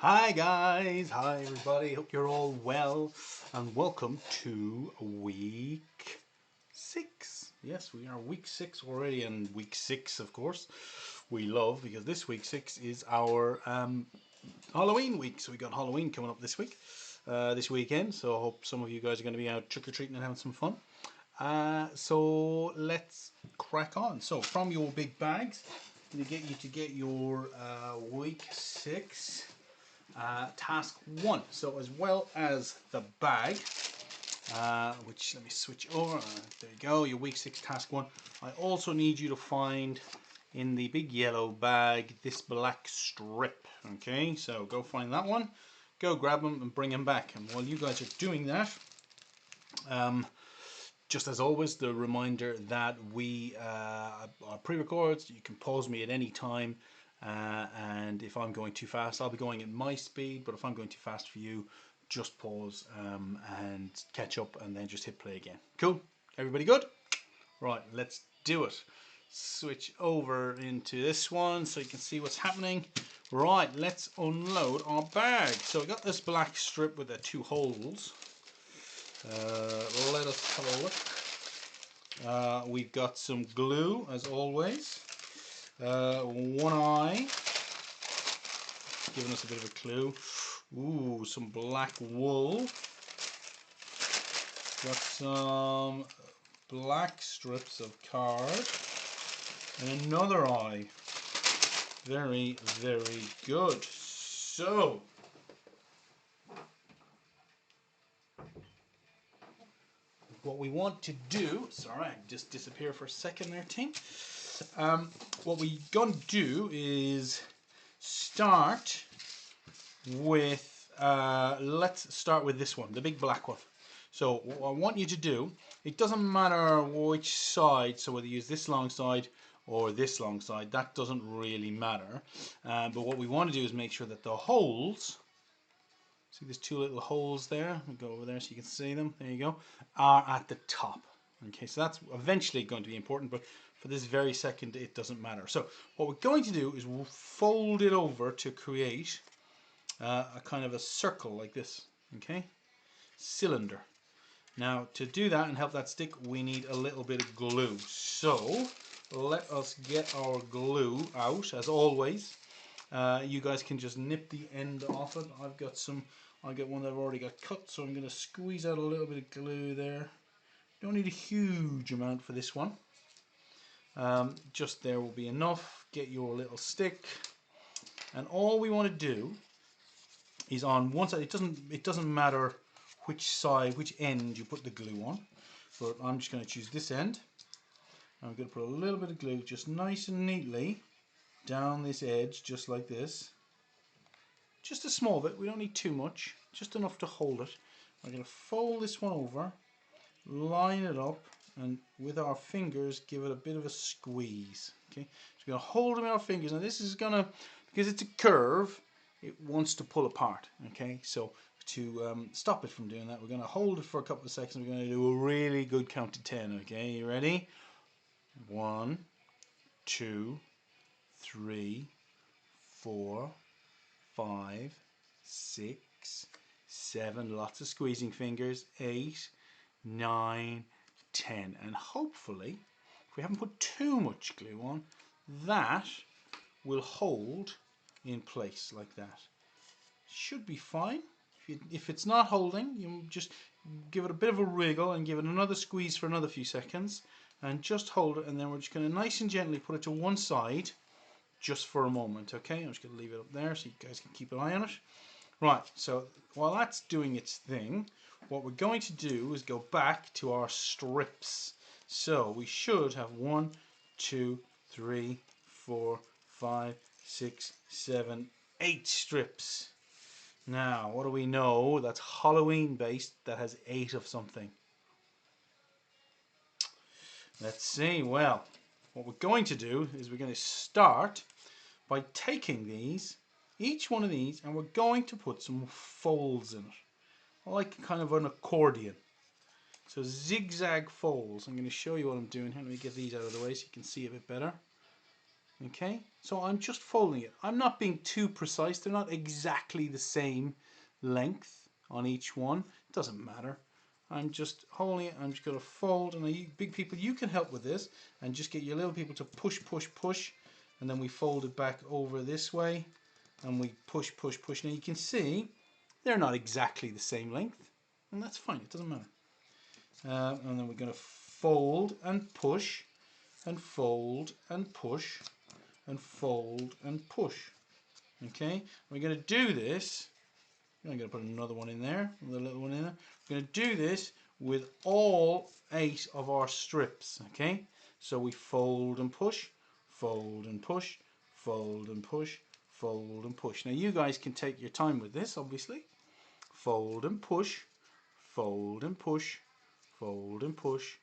Hi guys, hi everybody, hope you're all well and welcome to week 6. Yes, we are week 6 already, and week 6 of course we love because this week 6 is our Halloween week. So we got Halloween coming up this week, this weekend, so I hope some of you guys are going to be out trick-or-treating and having some fun. So let's crack on. So from your big bags, I'm going to get you to get your week 6 task 1. So as well as the bag, which let me switch over, there you go, your week 6 task 1, I also need you to find in the big yellow bag this black strip. Okay, so go find that one, go grab them and bring them back. And while you guys are doing that, just as always, the reminder that we are pre-records. You can pause me at any time, and if I'm going too fast, I'll be going at my speed, but if I'm going too fast for you, just pause and catch up, and then just hit play again. Cool? Everybody good? Right, let's do it. Switch over into this one so you can see what's happening. Right, let's unload our bag. So we got this black strip with the 2 holes. Let us have a look. We've got some glue as always. One eye, giving us a bit of a clue. Ooh, some black wool. Got some black strips of card. And another eye. Very, very good. So, what we want to do, sorry, I just disappear for a second there, team. What we're going to do is start with, let's start with this one, the big black one. So what I want you to do, it doesn't matter which side, so whether you use this long side or this long side, that doesn't really matter. But what we want to do is make sure that the holes, see there's 2 little holes there, we'll go over there so you can see them, there you go, are at the top. Okay, so that's eventually going to be important, but for this very second it doesn't matter. So what we're going to do is we'll fold it over to create a kind of a circle like this, okay, cylinder. Now to do that and help that stick, we need a little bit of glue. So let us get our glue out. As always, you guys can just nip the end off it. I've got one that I've already got cut, so I'm going to squeeze out a little bit of glue there. Don't need a huge amount for this one. Just there will be enough. Get your little stick, and all we want to do is on one side. It doesn't matter which end you put the glue on, but I'm just going to choose this end. I'm going to put a little bit of glue just nice and neatly down this edge, just like this. Just a small bit, we don't need too much, just enough to hold it. I'm going to fold this one over, line it up, and with our fingers give it a bit of a squeeze. Okay, so we're going to hold it with our fingers. Now this is going to, because it's a curve, it wants to pull apart. Okay, so to stop it from doing that, we're going to hold it for a couple of seconds. We're going to do a really good count to 10. Okay, you ready? 1, 2, 3, 4, 5, 6, 7. Lots of squeezing fingers. 8, 9, 10. And hopefully, if we haven't put too much glue on, that will hold in place like that. Should be fine. If it's not holding, you just give it a bit of a wriggle and give it another squeeze for another few seconds and just hold it, and then we're just going to nice and gently put it to one side just for a moment. Okay, I'm just going to leave it up there so you guys can keep an eye on it. Right, so while that's doing its thing, what we're going to do is go back to our strips. So we should have 1, 2, 3, 4, 5, 6, 7, 8 strips. Now, what do we know that's Halloween based that has 8 of something? Let's see. Well, what we're going to do is we're going to start by taking these, each one of these, and we're going to put some folds in it, like kind of an accordion. So zigzag folds. I'm going to show you what I'm doing here. Let me get these out of the way so you can see a bit better. Okay, so I'm just folding it. I'm not being too precise. They're not exactly the same length on each one. It doesn't matter. I'm just holding it. I'm just going to fold. And you big people, you can help with this and just get your little people to push, push, push. And then we fold it back over this way. And we push, push, push. Now you can see they're not exactly the same length. And that's fine. It doesn't matter. And then we're going to fold and push. And fold and push. And fold and push. Okay, we're going to do this. I'm going to put another one in there, another little one in there. We're going to do this with all 8 of our strips. Okay, so we fold and push, fold and push, fold and push, fold and push. Now you guys can take your time with this, obviously. Fold and push, fold and push, fold and push,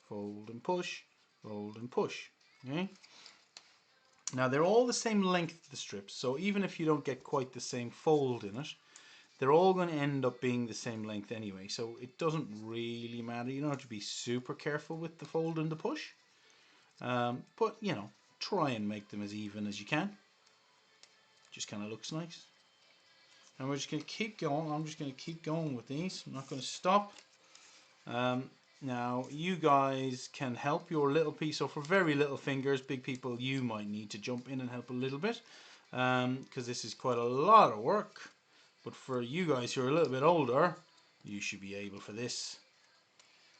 fold and push, fold and push. Okay. Now they're all the same length, the strips, so even if you don't get quite the same fold in it, they're all going to end up being the same length anyway, so it doesn't really matter. You don't have to be super careful with the fold and the push, but you know, try and make them as even as you can. Just kind of looks nice. And we're just going to keep going. I'm just going to keep going with these. I'm not going to stop. Now you guys can help your little piece. So for very little fingers, big people, you might need to jump in and help a little bit, because this is quite a lot of work. But for you guys who are a little bit older, you should be able for this.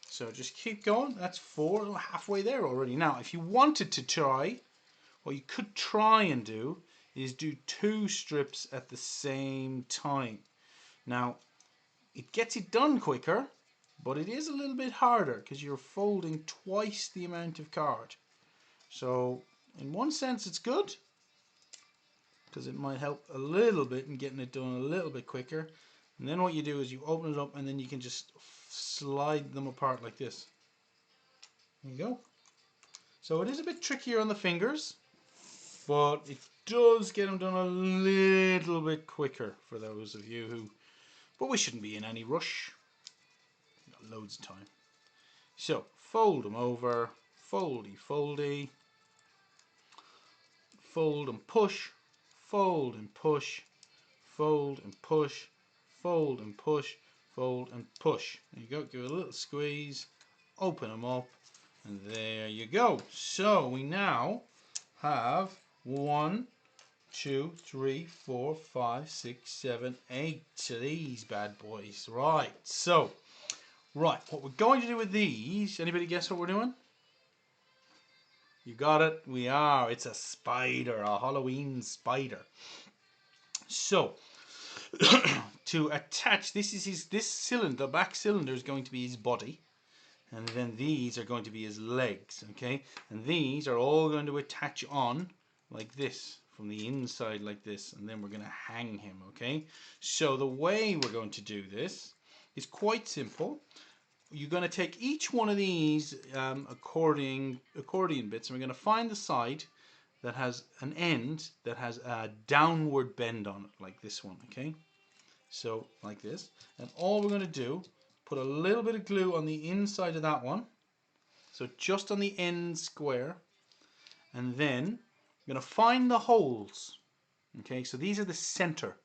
So just keep going. That's 4, halfway there already. Now if you wanted to try, what you could try and do is do 2 strips at the same time. Now it gets it done quicker, but it is a little bit harder because you're folding twice the amount of card. So in one sense it's good, because it might help a little bit in getting it done a little bit quicker. And then what you do is you open it up and then you can just slide them apart like this. There you go. So it is a bit trickier on the fingers, but it does get them done a little bit quicker for those of you who... But we shouldn't be in any rush. We've got loads of time. So fold them over, foldy, foldy, fold and push, fold and push, fold and push, fold and push, fold and push. There you go, give it a little squeeze, open them up, and there you go. So we now have 1, 2, 3, 4, 5, 6, 7, 8 of these bad boys. Right, so, right, what we're going to do with these, anybody guess what we're doing? You got it, we are. It's a spider, a Halloween spider. So, to attach, this cylinder, the back cylinder is going to be his body, and then these are going to be his legs, okay? And these are all going to attach on like this, from the inside like this, and then we're going to hang him, okay? So the way we're going to do this is quite simple. You're going to take each one of these accordion bits, and we're going to find the side that has an end that has a downward bend on it, like this one, okay? So like this, and all we're going to do, put a little bit of glue on the inside of that one, so just on the end square, and then we're going to find the holes, okay? So these are the center,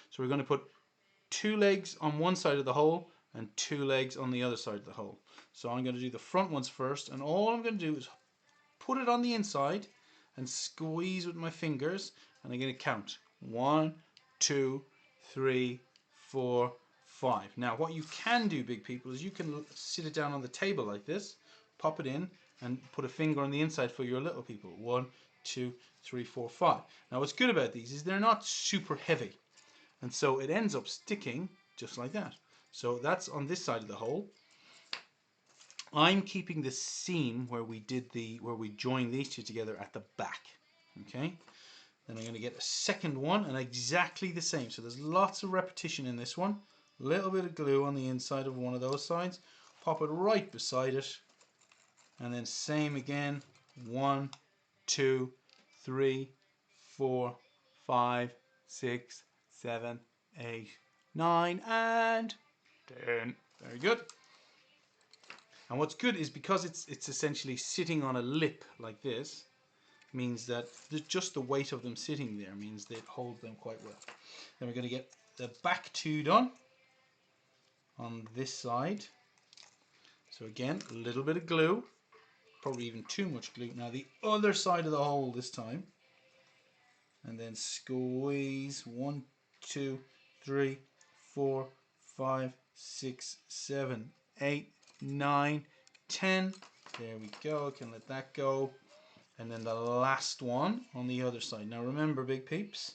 so we're going to put 2 legs on one side of the hole and 2 legs on the other side of the hole. So I'm going to do the front ones first, and all I'm going to do is put it on the inside and squeeze with my fingers, and I'm going to count 1, 2, 3, 4, 5. Now what you can do, big people, is you can sit it down on the table like this, pop it in, and put a finger on the inside for your little people. 1, 2, 3, 4, 5. Now what's good about these is they're not super heavy, and so it ends up sticking just like that. So that's on this side of the hole. I'm keeping the seam where we joined these 2 together at the back. Okay. Then I'm going to get a second one, and exactly the same. So there's lots of repetition in this one. A little bit of glue on the inside of one of those sides. Pop it right beside it, and then same again. 1, 2, 3, 4, 5, 6, 7, 8, 9, and 10. Very good. And what's good is because it's essentially sitting on a lip like this, means that just the weight of them sitting there means they hold them quite well. Then we're going to get the back two done on this side. So again, a little bit of glue, probably even too much glue. Now the other side of the hole this time, and then squeeze 1, 2, 3, 4, 5, 6, 7, 8, 9, 10. There we go. I can let that go. And then the last one on the other side. Now remember, big peeps,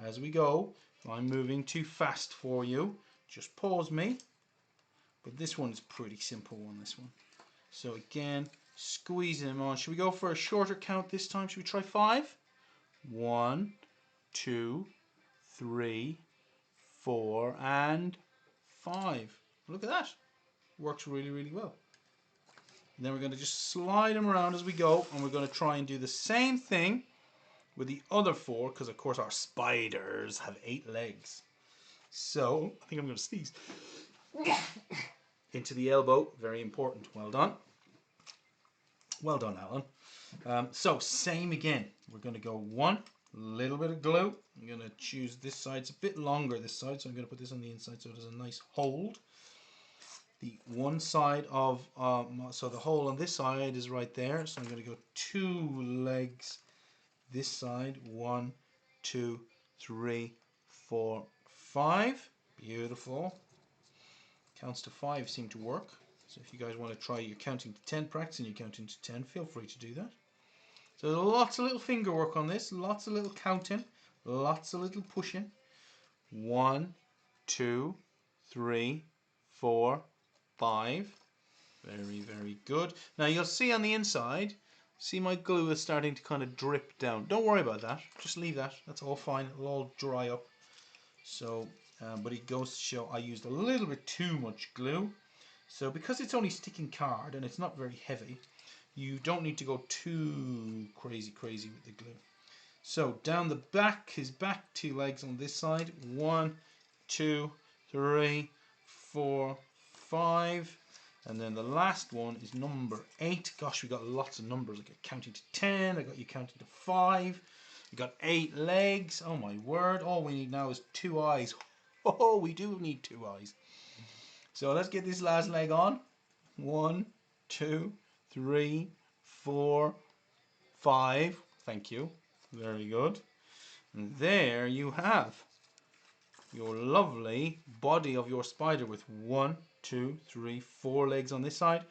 as we go, if I'm moving too fast for you, just pause me. But this one is pretty simple on this one. So again, squeeze them on. Should we go for a shorter count this time? Should we try 5? 1, 2, 3, 4, and 5. Look at that. Works really, really well. And then we're going to just slide them around as we go, and we're going to try and do the same thing with the other 4, because of course our spiders have 8 legs. So, I think I'm going to sneeze. Into the elbow, very important. Well done. Well done, Alan. So, same again. We're going to go 1, little bit of glue. I'm going to choose this side. It's a bit longer this side, so I'm going to put this on the inside so it has a nice hold. The one side of, so the hole on this side is right there. So I'm going to go 2 legs this side. 1, 2, 3, 4, 5. Beautiful. Counts to 5 seem to work. So if you guys want to try your counting to 10, practicing your counting to 10, feel free to do that. So there's lots of little finger work on this, lots of little counting, lots of little pushing. 1, 2, 3, 4, 5. Very, very good. Now you'll see on the inside, see my glue is starting to kind of drip down. Don't worry about that. Just leave that. That's all fine. It'll all dry up. So, but it goes to show I used a little bit too much glue. So because it's only sticking card and it's not very heavy, you don't need to go too crazy with the glue. So down the back, his back 2 legs on this side. 1, 2, 3, 4, 5. And then the last one is number 8. Gosh, we got lots of numbers. I got counting to 10. I got you counting to 5. We got 8 legs. Oh my word. All we need now is 2 eyes. Oh, we do need 2 eyes. So let's get this last leg on. 1, 2, 3, 4, 5. Thank you. Very good. And there you have your lovely body of your spider with 1, 2, 3, 4 legs on this side,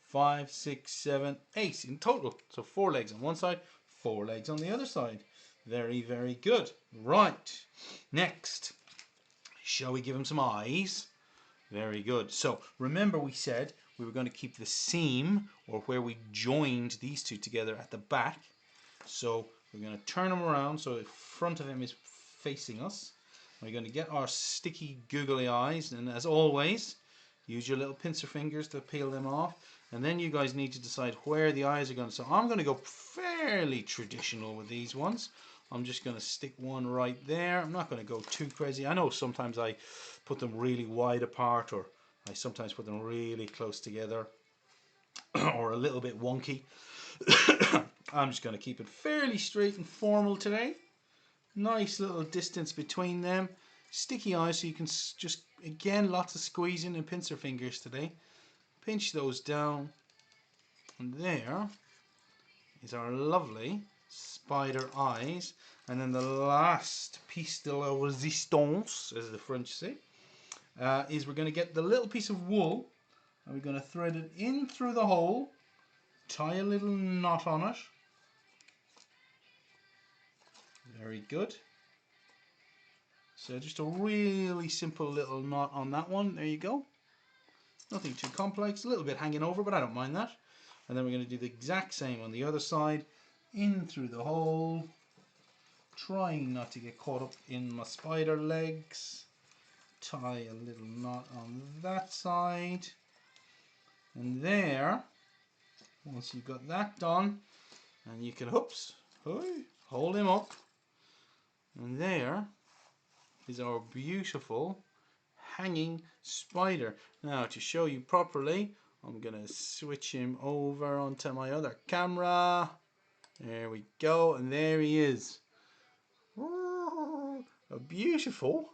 5, 6, 7, 8 in total. So 4 legs on one side, 4 legs on the other side. Very, very good. Right. Next, shall we give him some eyes? Very good. So remember we said we were going to keep the seam, or where we joined these two together, at the back. So we're going to turn him around so the front of him is facing us. We're going to get our sticky googly eyes, and as always, use your little pincer fingers to peel them off. And then you guys need to decide where the eyes are going. So I'm going to go fairly traditional with these ones. I'm just going to stick one right there. I'm not going to go too crazy. I know sometimes I put them really wide apart, or I sometimes put them really close together, or a little bit wonky. I'm just going to keep it fairly straight and formal today. Nice little distance between them. Sticky eyes, so you can just, again, lots of squeezing and pincer fingers today. Pinch those down. And there is our lovely spider eyes. And then the last piece de la resistance, as the French say, is we're going to get the little piece of wool, and we're going to thread it in through the hole, tie a little knot on it. Very good. So just a really simple little knot on that one. There you go. Nothing too complex. A little bit hanging over, but I don't mind that. And then we're going to do the exact same on the other side. In through the hole. Trying not to get caught up in my spider legs. Tie a little knot on that side. And there, once you've got that done, and you can, hold him up. And there is our beautiful hanging spider. Now, to show you properly, I'm going to switch him over onto my other camera. There we go, and there he is. A beautiful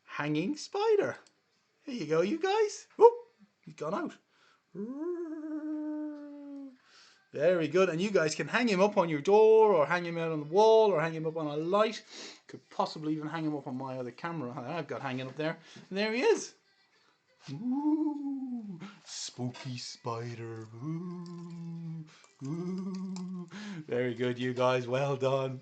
hanging spider. Here you go, you guys. Whoop, he's gone out. Very good, and you guys can hang him up on your door, or hang him out on the wall, or hang him up on a light. Could possibly even hang him up on my other camera I've got hanging up there. And there he is. Ooh, spooky spider. Ooh, ooh. Very good, you guys. Well done.